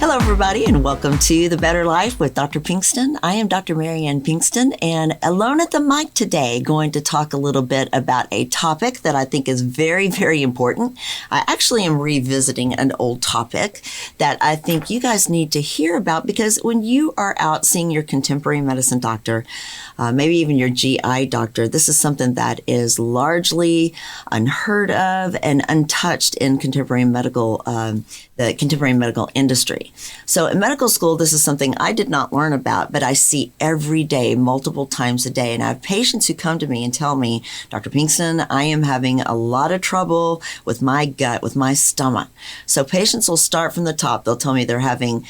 Hello, everybody, and welcome to The Better Life with Dr. Pinkston. I am Dr. Marianne Pinkston, and alone at the mic today, going to talk a little bit about a topic that I think is very, very important. I actually am revisiting an old topic that I think you guys need to hear about, because when you are out seeing your contemporary medicine doctor, maybe even your GI doctor, this is something that is largely unheard of and untouched in contemporary medical the contemporary medical industry. So in medical school, this is something I did not learn about, but I see every day, multiple times a day. And I have patients who come to me and tell me, Dr. Pinkston, I am having a lot of trouble with my gut, with my stomach. So patients will start from the top. They'll tell me they're having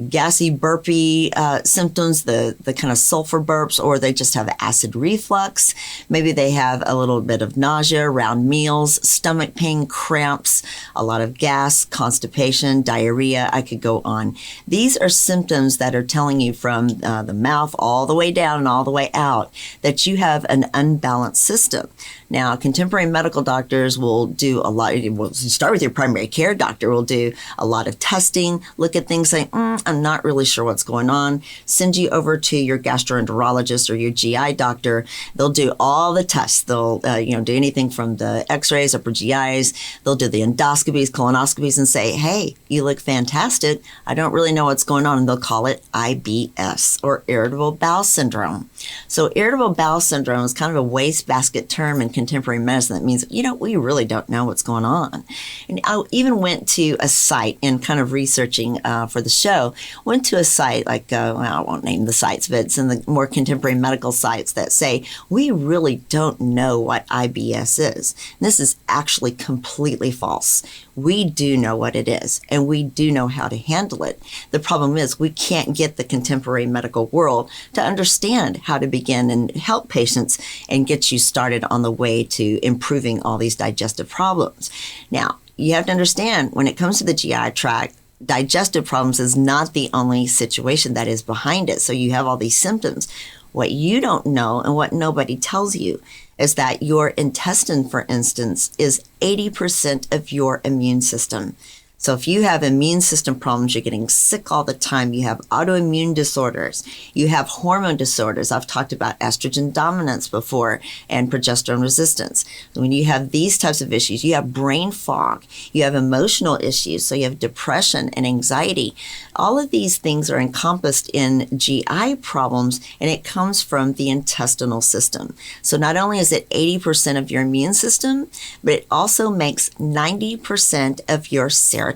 gassy, burpy symptoms, the kind of sulfur burps, or they just have acid reflux. Maybe they have a little bit of nausea around meals, stomach pain, cramps, a lot of gas, constipation, diarrhea. I could go on. These are symptoms that are telling you from the mouth all the way down and all the way out that you have an unbalanced system. Now, contemporary medical doctors will do a lot. We'll start with your primary care doctor. Will do a lot of testing, look at things, say, I'm not really sure what's going on. Send you over to your gastroenterologist or your GI doctor. They'll do all the tests. They'll do anything from the X-rays, upper GIs. They'll do the endoscopies, colonoscopies, and say, hey, you look fantastic. I don't really know what's going on. And they'll call it IBS, or irritable bowel syndrome. So irritable bowel syndrome is kind of a wastebasket term in contemporary medicine. That means, we really don't know what's going on. And I even went to a site in kind of researching for the show, went to a site like, I won't name the sites, but it's in the more contemporary medical sites that say, we really don't know what IBS is. And this is actually completely false. We do know what it is, and we do know how to handle it. The problem is we can't get the contemporary medical world to understand how to begin and help patients and get you started on the way to improving all these digestive problems. Now, you have to understand, when it comes to the GI tract, digestive problems is not the only situation that is behind it. So you have all these symptoms. What you don't know and what nobody tells you is that your intestine, for instance, is 80% of your immune system. So if you have immune system problems, you're getting sick all the time, you have autoimmune disorders, you have hormone disorders. I've talked about estrogen dominance before and progesterone resistance. When you have these types of issues, you have brain fog, you have emotional issues, so you have depression and anxiety. All of these things are encompassed in GI problems, and it comes from the intestinal system. So not only is it 80% of your immune system, but it also makes 90% of your serotonin.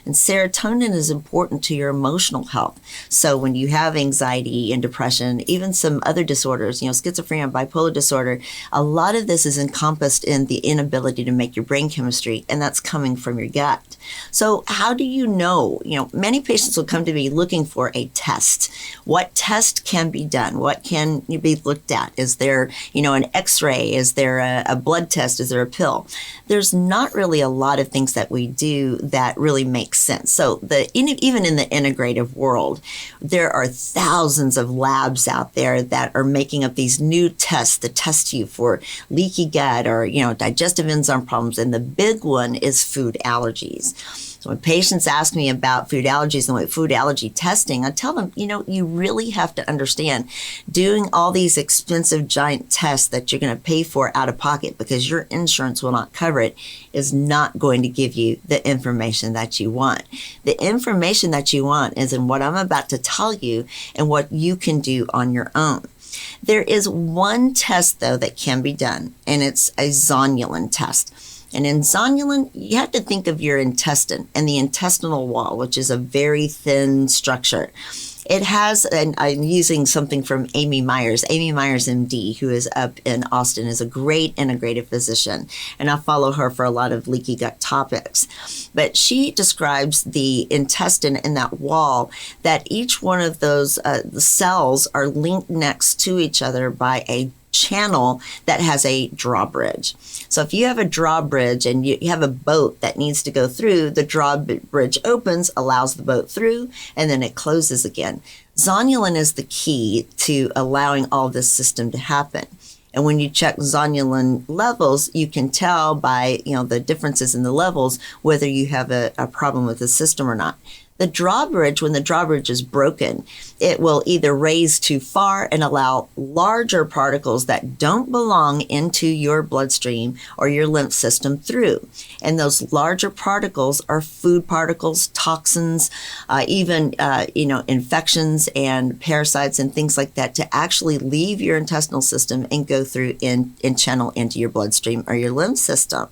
And serotonin is important to your emotional health. So when you have anxiety and depression, even some other disorders, schizophrenia, bipolar disorder, a lot of this is encompassed in the inability to make your brain chemistry, and that's coming from your gut. So how do you know? Many patients will come to me looking for a test. What test can be done? What can be looked at? Is there, an X-ray? Is there a blood test? Is there a pill? There's not really a lot of things that we do that really makes sense. So even in the integrative world, there are thousands of labs out there that are making up these new tests that test you for leaky gut or, digestive enzyme problems. And the big one is food allergies. So when patients ask me about food allergies and food allergy testing, I tell them, you really have to understand doing all these expensive giant tests that you're going to pay for out of pocket because your insurance will not cover it is not going to give you the information that you want. The information that you want is in what I'm about to tell you and what you can do on your own. There is one test, though, that can be done, and it's a zonulin test. And in zonulin, you have to think of your intestine and the intestinal wall, which is a very thin structure. It has, and I'm using something from Amy Myers, MD, who is up in Austin, is a great integrative physician. And I follow her for a lot of leaky gut topics. But she describes the intestine in that wall, that each one of those the cells are linked next to each other by a channel that has a drawbridge. So if you have a drawbridge and you have a boat that needs to go through, the drawbridge opens, allows the boat through, and then it closes again. Zonulin is the key to allowing all this system to happen. And when you check zonulin levels, you can tell by the differences in the levels whether you have a problem with the system or not. The drawbridge, when the drawbridge is broken, it will either raise too far and allow larger particles that don't belong into your bloodstream or your lymph system through. And those larger particles are food particles, toxins, even infections and parasites and things like that to actually leave your intestinal system and go through and channel into your bloodstream or your lymph system.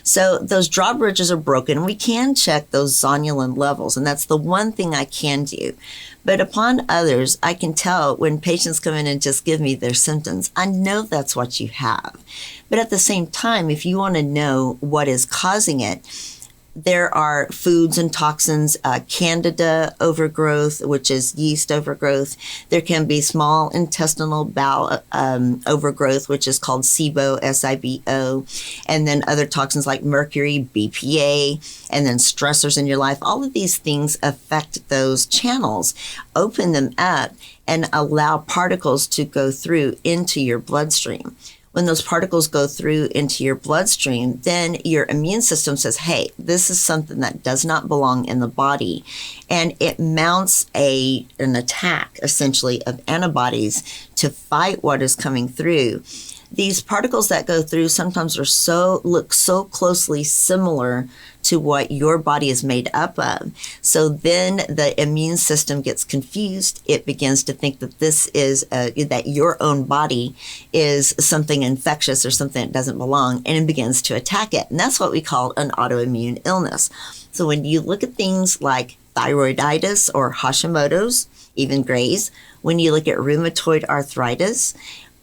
So those drawbridges are broken. We can check those zonulin levels, and that's the one thing I can do. But upon others, I can tell when patients come in and just give me their symptoms, I know that's what you have. But at the same time, if you want to know what is causing it, there are foods and toxins, candida overgrowth, which is yeast overgrowth. There can be small intestinal bowel overgrowth, which is called SIBO, S-I-B-O, and then other toxins like mercury, BPA, and then stressors in your life. All of these things affect those channels, open them up, and allow particles to go through into your bloodstream. When those particles go through into your bloodstream, then your immune system says, hey, this is something that does not belong in the body. And it mounts an attack, essentially, of antibodies to fight what is coming through. These particles that go through sometimes look so closely similar to what your body is made up of. So then the immune system gets confused. It begins to think that that your own body is something infectious or something that doesn't belong, and it begins to attack it. And that's what we call an autoimmune illness. So when you look at things like thyroiditis or Hashimoto's, even Grays', when you look at rheumatoid arthritis,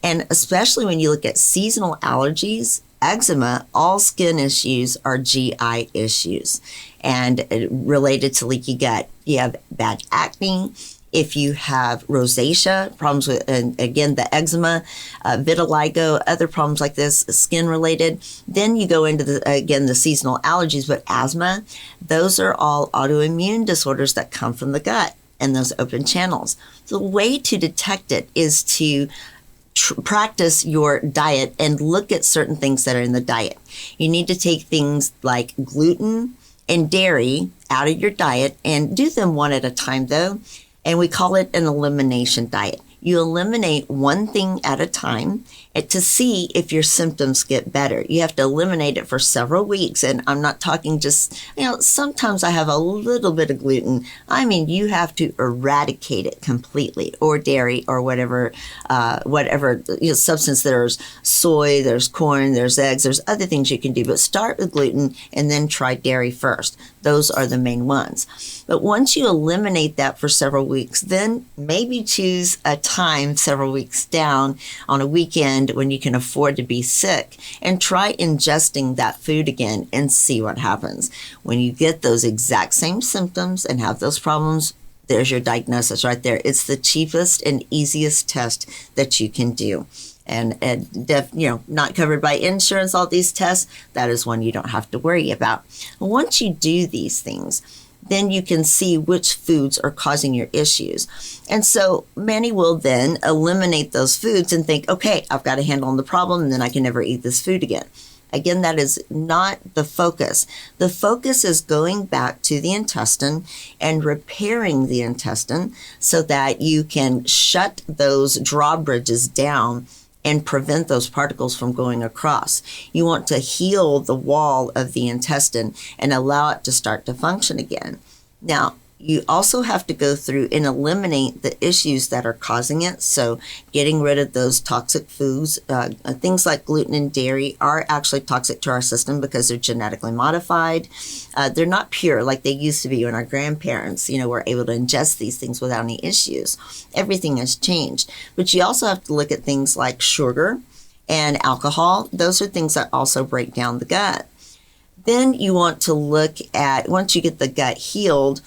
and especially when you look at seasonal allergies, eczema, all skin issues are GI issues. And related to leaky gut, you have bad acne. If you have rosacea, problems with, and again, the eczema, vitiligo, other problems like this, skin related, then you go into the seasonal allergies, but asthma, those are all autoimmune disorders that come from the gut and those open channels. The way to detect it is to practice your diet and look at certain things that are in the diet. You need to take things like gluten and dairy out of your diet and do them one at a time though. And we call it an elimination diet. You eliminate one thing at a time to see if your symptoms get better. You have to eliminate it for several weeks. And I'm not talking just, sometimes I have a little bit of gluten. I mean, you have to eradicate it completely, or dairy, or whatever substance. There's soy, there's corn, there's eggs, there's other things you can do. But start with gluten and then try dairy first. Those are the main ones. But once you eliminate that for several weeks, then maybe choose a time several weeks down on a weekend when you can afford to be sick and try ingesting that food again and see what happens. When you get those exact same symptoms and have those problems, there's your diagnosis right there. It's the cheapest and easiest test that you can do. And not covered by insurance, all these tests, that is one you don't have to worry about. Once you do these things, then you can see which foods are causing your issues. And so many will then eliminate those foods and think, okay, I've got a handle on the problem, and then I can never eat this food again. Again, that is not the focus. The focus is going back to the intestine and repairing the intestine so that you can shut those drawbridges down and prevent those particles from going across. You want to heal the wall of the intestine and allow it to start to function again. Now, you also have to go through and eliminate the issues that are causing it. So getting rid of those toxic foods, things like gluten and dairy are actually toxic to our system because they're genetically modified. They're not pure like they used to be when our grandparents, were able to ingest these things without any issues. Everything has changed. But you also have to look at things like sugar and alcohol. Those are things that also break down the gut. Then you want to look at, once you get the gut healed,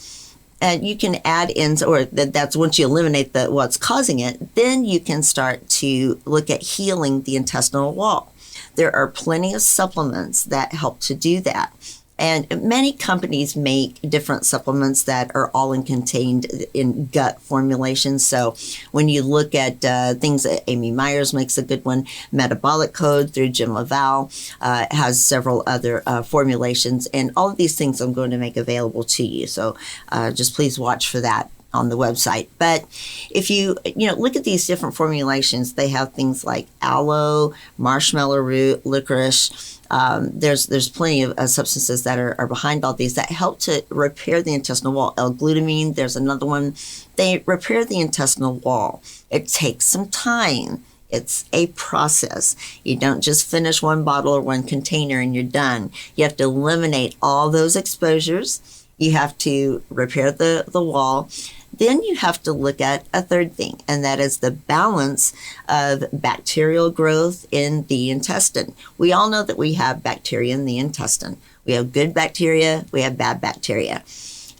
and you can add in, or that's once you eliminate what's causing it, then you can start to look at healing the intestinal wall. There are plenty of supplements that help to do that. And many companies make different supplements that are all contained in gut formulations. So when you look at things, Amy Myers makes a good one, Metabolic Code through Jim Laval has several other formulations. And all of these things I'm going to make available to you. So just please watch for that on the website. But if you look at these different formulations, they have things like aloe, marshmallow root, licorice. There's plenty of substances that are behind all these that help to repair the intestinal wall. L-glutamine, there's another one. They repair the intestinal wall. It takes some time. It's a process. You don't just finish one bottle or one container and you're done. You have to eliminate all those exposures. You have to repair the wall. Then you have to look at a third thing, and that is the balance of bacterial growth in the intestine. We all know that we have bacteria in the intestine. We have good bacteria, we have bad bacteria.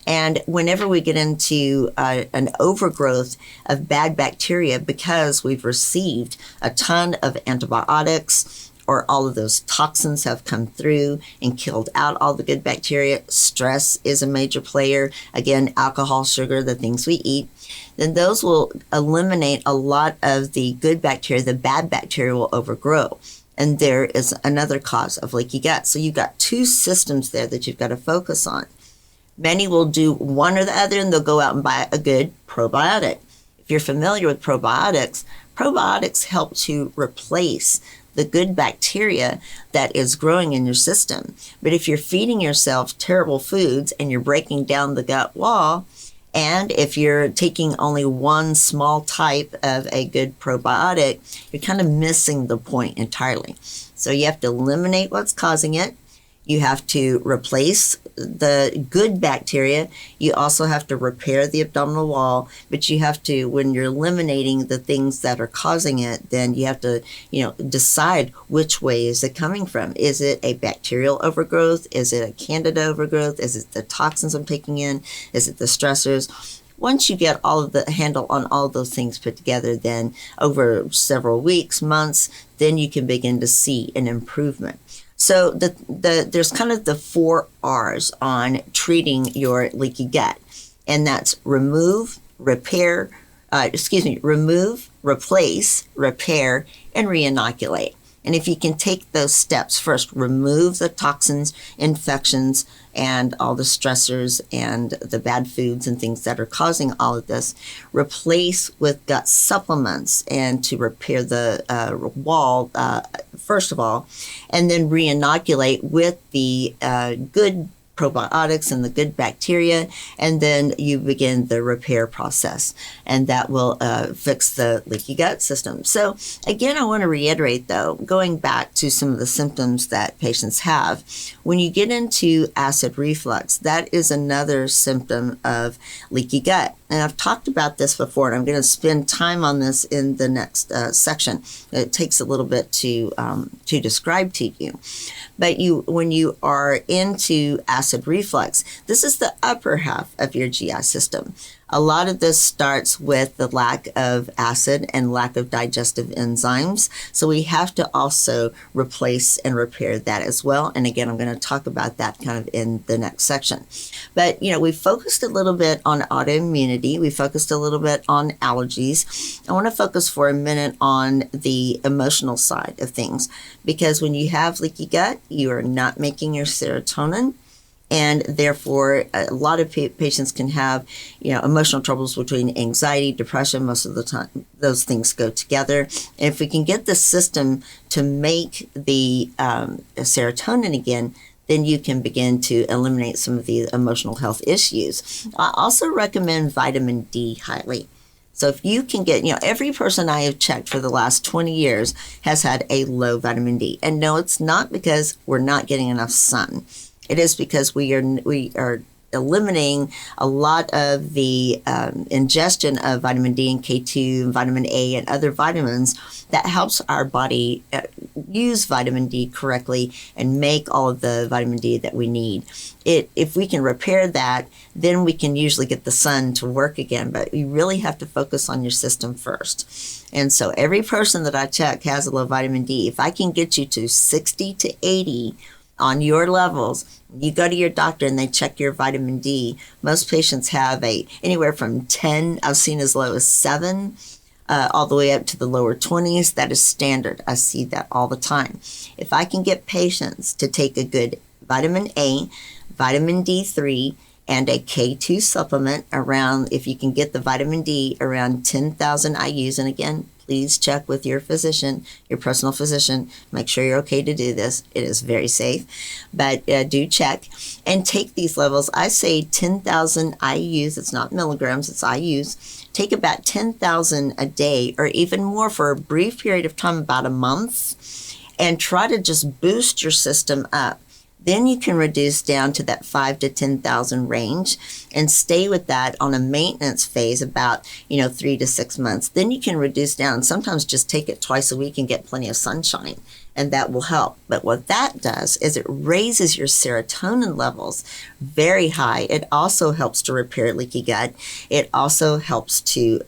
And whenever we get into an overgrowth of bad bacteria because we've received a ton of antibiotics, or all of those toxins have come through and killed out all the good bacteria. Stress is a major player. Again, alcohol, sugar, the things we eat. Then those will eliminate a lot of the good bacteria. The bad bacteria will overgrow. And there is another cause of leaky gut. So you've got two systems there that you've got to focus on. Many will do one or the other, and they'll go out and buy a good probiotic. If you're familiar with probiotics, probiotics help to replace the good bacteria that is growing in your system. But if you're feeding yourself terrible foods and you're breaking down the gut wall, and if you're taking only one small type of a good probiotic, you're kind of missing the point entirely. So you have to eliminate what's causing it. You have to replace the good bacteria. You also have to repair the abdominal wall, but you have to, when you're eliminating the things that are causing it, then you have to, decide which way is it coming from. Is it a bacterial overgrowth? Is it a candida overgrowth? Is it the toxins I'm taking in? Is it the stressors? Once you get all of the handle on all of those things put together, then over several weeks, months, then you can begin to see an improvement. So there's kind of the 4 R's on treating your leaky gut, and that's remove, replace, repair, and reinoculate. And if you can take those steps first, remove the toxins, infections, and all the stressors and the bad foods and things that are causing all of this, replace with gut supplements and to repair the wall, first of all, and then reinoculate with the good probiotics and the good bacteria, and then you begin the repair process, and that will fix the leaky gut system. So again, I want to reiterate though, going back to some of the symptoms that patients have, when you get into acid reflux, that is another symptom of leaky gut. And I've talked about this before, and I'm going to spend time on this in the next section. It takes a little bit to describe to you. But when you are into acid reflux, this is the upper half of your GI system. A lot of this starts with the lack of acid and lack of digestive enzymes. So we have to also replace and repair that as well. And again, I'm going to talk about that kind of in the next section. But, we focused a little bit on autoimmunity. We focused a little bit on allergies. I want to focus for a minute on the emotional side of things, because when you have leaky gut, you are not making your serotonin. And therefore, a lot of patients can have, emotional troubles between anxiety, depression. Most of the time, those things go together. And if we can get the system to make the serotonin again, then you can begin to eliminate some of the emotional health issues. I also recommend vitamin D highly. So if you can get, every person I have checked for the last 20 years has had a low vitamin D. And no, it's not because we're not getting enough sun. It is because we are eliminating a lot of the ingestion of vitamin D and K2, and vitamin A, and other vitamins that helps our body use vitamin D correctly and make all of the vitamin D that we need. If we can repair that, then we can usually get the sun to work again. But you really have to focus on your system first. And so every person that I check has a low vitamin D. If I can get you to 60 to 80, on your levels. You go to your doctor and they check your vitamin D. Most patients have anywhere from 10, I've seen as low as 7, all the way up to the lower 20s. That is standard. I see that all the time. If I can get patients to take a good vitamin A, vitamin D3, and a K2 supplement around, if you can get the vitamin D around 10,000 IUs, and again, please check with your physician, your personal physician. Make sure you're okay to do this. It is very safe, but do check and take these levels. I say 10,000 IUs. It's not milligrams, it's IUs. Take about 10,000 a day or even more for a brief period of time, about a month, and try to just boost your system up. Then you can reduce down to that 5 to 10,000 range and stay with that on a maintenance phase about, 3 to 6 months. Then you can reduce down. Sometimes just take it twice a week and get plenty of sunshine, and that will help. But what that does is it raises your serotonin levels very high. It also helps to repair leaky gut. It also helps to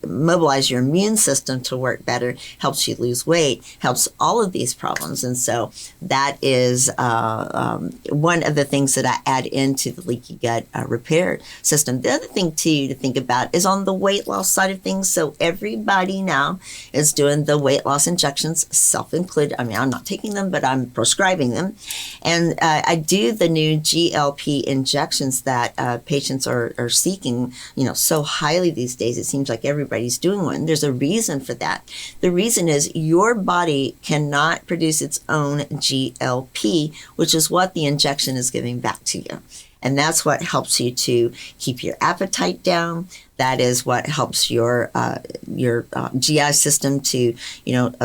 mobilize your immune system to work better, helps you lose weight, helps all of these problems. And so that is one of the things that I add into the leaky gut repair system. The other thing too to think about is on the weight loss side of things. So everybody now is doing the weight loss injections, self-included. I mean, I'm not taking them, but I'm prescribing them. And I do the new GLP injections that patients are seeking, so highly these days. It seems like everybody's doing one. There's a reason for that. The reason is your body cannot produce its own GLP, which is what the injection is giving back to you. And that's what helps you to keep your appetite down. That is what helps your GI system to,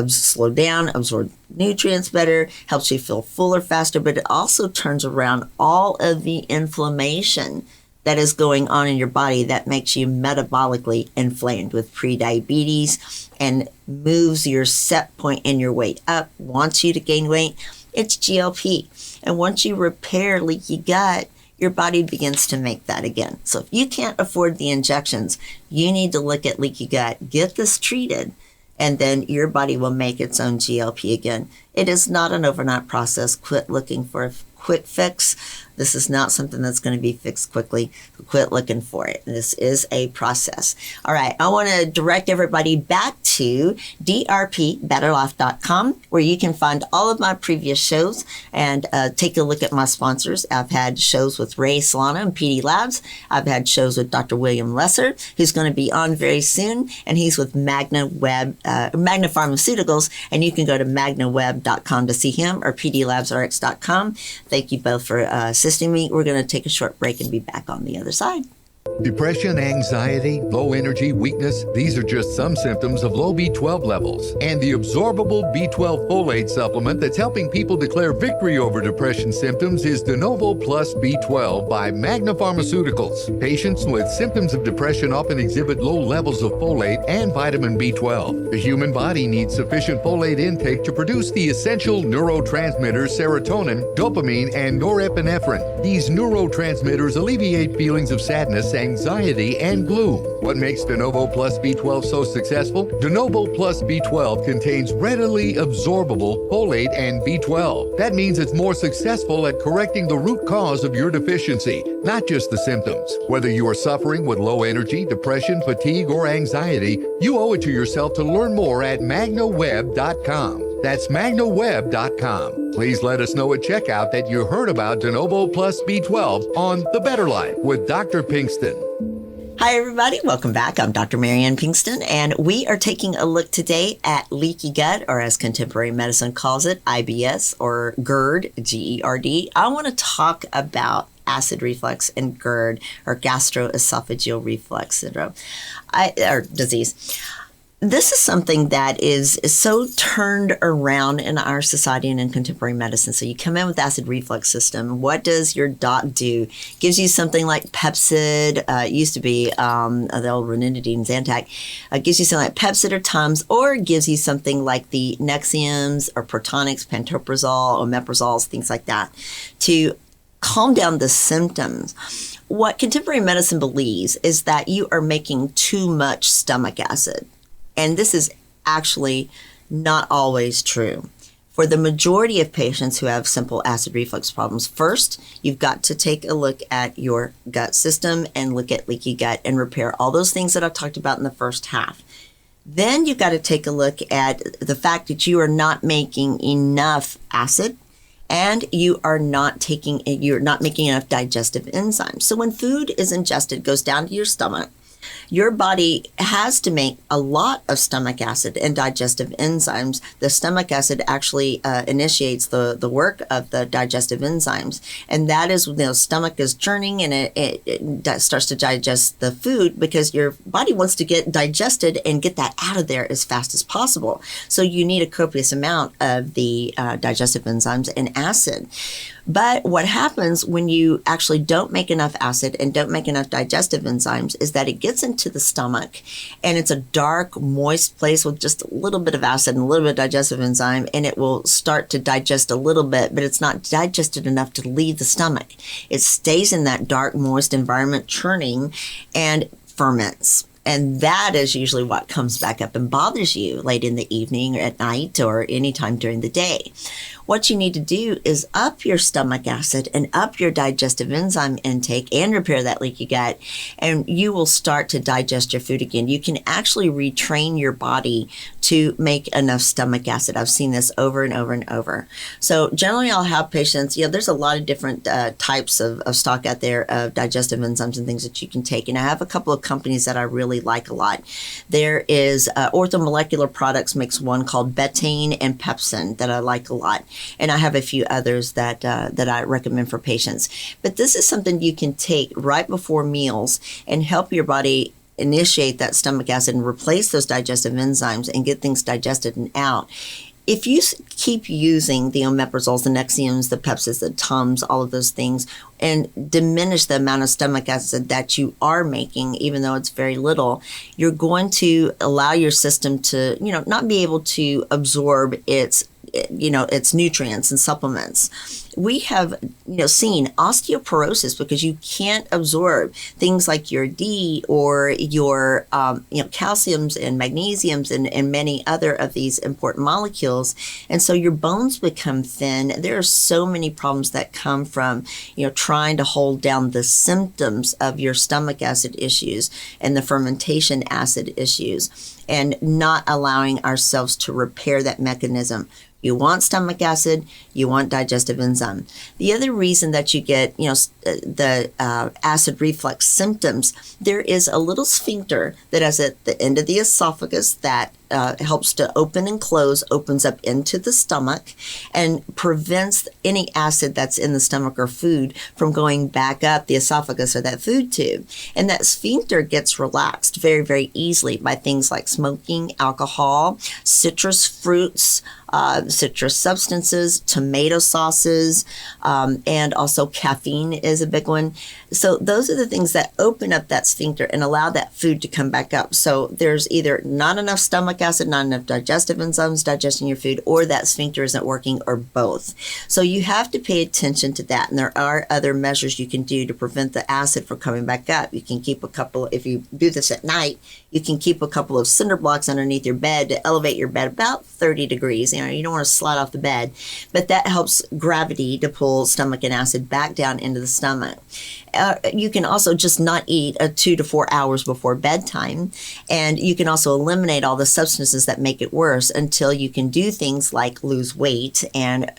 slow down, absorb nutrients better, helps you feel fuller faster, but it also turns around all of the inflammation that is going on in your body that makes you metabolically inflamed with prediabetes and moves your set point in your weight up, wants you to gain weight. It's GLP. And once you repair leaky gut, your body begins to make that again. So if you can't afford the injections, you need to look at leaky gut, get this treated, and then your body will make its own GLP again. It is not an overnight process. Quit looking for a quick fix. This is not something that's going to be fixed quickly. Quit looking for it. This is a process. All right. I want to direct everybody back to drpbetterlife.com, where you can find all of my previous shows and take a look at my sponsors. I've had shows with Ray Solano and PD Labs. I've had shows with Dr. William Lesser, who's going to be on very soon, and he's with Magna Pharmaceuticals, and you can go to magnaweb.com to see him or pdlabsrx.com. Thank you both for assisting me. We're going to take a short break and be back on the other side. Depression, anxiety, low energy, weakness, these are just some symptoms of low B12 levels. And the absorbable B12 folate supplement that's helping people declare victory over depression symptoms is De Novo Plus B12 by Magna Pharmaceuticals. Patients with symptoms of depression often exhibit low levels of folate and vitamin B12. The human body needs sufficient folate intake to produce the essential neurotransmitters serotonin, dopamine, and norepinephrine. These neurotransmitters alleviate feelings of sadness, anxiety, and gloom. What makes De Novo Plus B12 so successful? De Novo Plus B12 contains readily absorbable folate and B12. That means it's more successful at correcting the root cause of your deficiency, not just the symptoms. Whether you are suffering with low energy, depression, fatigue, or anxiety, you owe it to yourself to learn more at magnaweb.com. That's magnaweb.com. Please let us know at checkout that you heard about De Novo Plus B12 on The Better Life with Dr. Pinkston. Hi, everybody. Welcome back. I'm Dr. Marianne Pinkston, and we are taking a look today at leaky gut, or as contemporary medicine calls it, IBS or GERD, G-E-R-D. I want to talk about acid reflux and GERD, or gastroesophageal reflux syndrome, or disease. This is something that is so turned around in our society and in contemporary medicine. So you come in with acid reflux system. What does your doc do? Gives you something like Pepcid. It used to be the old ranitidine, Zantac. Gives you something like Pepcid or Tums, or gives you something like the Nexiums or Protonix, pantoprazole, omeprazoles, things like that, to calm down the symptoms. What contemporary medicine believes is that you are making too much stomach acid. And this is actually not always true. For the majority of patients who have simple acid reflux problems, first, you've got to take a look at your gut system and look at leaky gut and repair all those things that I talked about in the first half. Then you've got to take a look at the fact that you are not making enough acid and you're not making enough digestive enzymes. So when food is ingested, goes down to your stomach, your body has to make a lot of stomach acid and digestive enzymes. The stomach acid actually initiates the work of the digestive enzymes. And that is when the stomach is churning and it starts to digest the food because your body wants to get digested and get that out of there as fast as possible. So you need a copious amount of the digestive enzymes and acid. But what happens when you actually don't make enough acid and don't make enough digestive enzymes is that it gets into the stomach and it's a dark, moist place with just a little bit of acid and a little bit of digestive enzyme, and it will start to digest a little bit, but it's not digested enough to leave the stomach. It stays in that dark, moist environment churning and ferments. And that is usually what comes back up and bothers you late in the evening or at night or anytime during the day. What you need to do is up your stomach acid and up your digestive enzyme intake and repair that leaky gut, and you will start to digest your food again. You can actually retrain your body to make enough stomach acid. I've seen this over and over and over. So generally I'll have patients, there's a lot of different types of stock out there of digestive enzymes and things that you can take. And I have a couple of companies that I really like a lot. There is Orthomolecular Products makes one called betaine and pepsin that I like a lot. And I have a few others that I recommend for patients. But this is something you can take right before meals and help your body initiate that stomach acid and replace those digestive enzymes and get things digested and out. If you keep using the omeprazoles, the Nexiums, the Pepsids, the Tums, all of those things, and diminish the amount of stomach acid that you are making, even though it's very little, you're going to allow your system to, not be able to absorb its nutrients and supplements. We have, seen osteoporosis because you can't absorb things like your D or your, calciums and magnesiums and many other of these important molecules. And so your bones become thin. There are so many problems that come from, trying to hold down the symptoms of your stomach acid issues and the fermentation acid issues and not allowing ourselves to repair that mechanism. You want stomach acid, you want digestive enzyme. The other reason that you get, the acid reflux symptoms, there is a little sphincter that is at the end of the esophagus that helps to open and close, opens up into the stomach and prevents any acid that's in the stomach or food from going back up the esophagus or that food tube. And that sphincter gets relaxed very, very easily by things like smoking, alcohol, citrus fruits, citrus substances, tomato sauces, and also caffeine is a big one. So those are the things that open up that sphincter and allow that food to come back up. So there's either not enough stomach acid, not enough digestive enzymes digesting your food, or that sphincter isn't working, or both. So you have to pay attention to that. And there are other measures you can do to prevent the acid from coming back up. You can keep if you do this at night, you can keep a couple of cinder blocks underneath your bed to elevate your bed about 30 degrees. You don't want to slide off the bed, but that helps gravity to pull stomach and acid back down into the stomach. You can also just not eat 2 to 4 hours before bedtime. And you can also eliminate all the substances that make it worse until you can do things like lose weight and,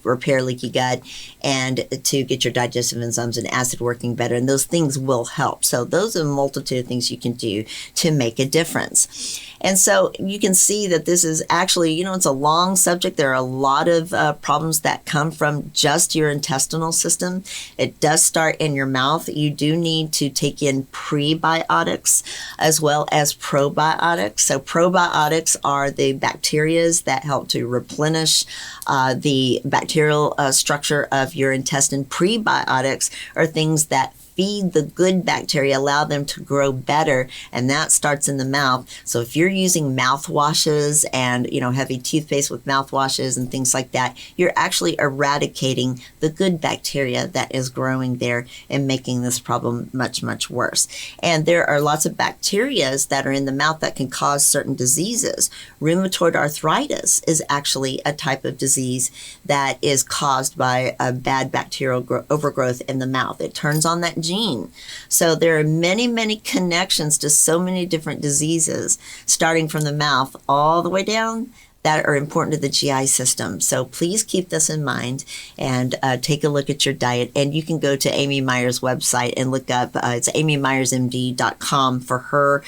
repair leaky gut and to get your digestive enzymes and acid working better. And those things will help. So those are a multitude of things you can do to make a difference. And so you can see that this is actually, it's a long subject. There are a lot of problems that come from just your intestinal system. It does start in your mouth. You do need to take in prebiotics as well as probiotics. So probiotics are the bacteria that help to replenish the bacterial structure of your intestine. Prebiotics are things that feed the good bacteria, allow them to grow better, and that starts in the mouth. So if you're using mouthwashes and, heavy toothpaste with mouthwashes and things like that, you're actually eradicating the good bacteria that is growing there and making this problem much, much worse. And there are lots of bacteria that are in the mouth that can cause certain diseases. Rheumatoid arthritis is actually a type of disease that is caused by a bad bacterial overgrowth in the mouth. It turns on that gene. So there are many, many connections to so many different diseases, starting from the mouth all the way down, that are important to the GI system. So please keep this in mind and take a look at your diet. And you can go to Amy Meyer's website and look up, it's amymyersmd.com for her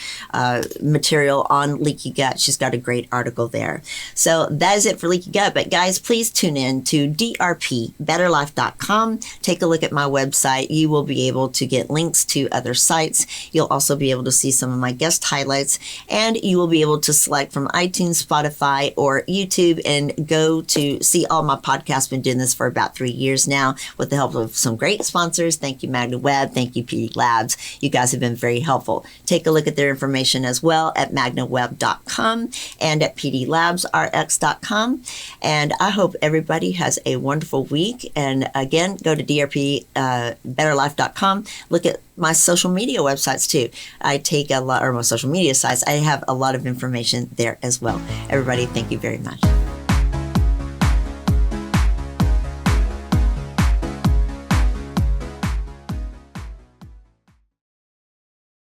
material on leaky gut. She's got a great article there. So that is it for leaky gut. But guys, please tune in to drpbetterlife.com. Take a look at my website. You will be able to get links to other sites. You'll also be able to see some of my guest highlights, and you will be able to select from iTunes, Spotify, or YouTube and go to see all my podcasts. Been doing this for about 3 years now with the help of some great sponsors. Thank you, Magna Web. Thank you, PD Labs. You guys have been very helpful. Take a look at their information as well at magnaweb.com and at pdlabsrx.com. And I hope everybody has a wonderful week. And again, go to drpbetterlife.com. Look at my social media websites too. I take a lot, or my social media sites, I have a lot of information there as well. Everybody, thank you very much.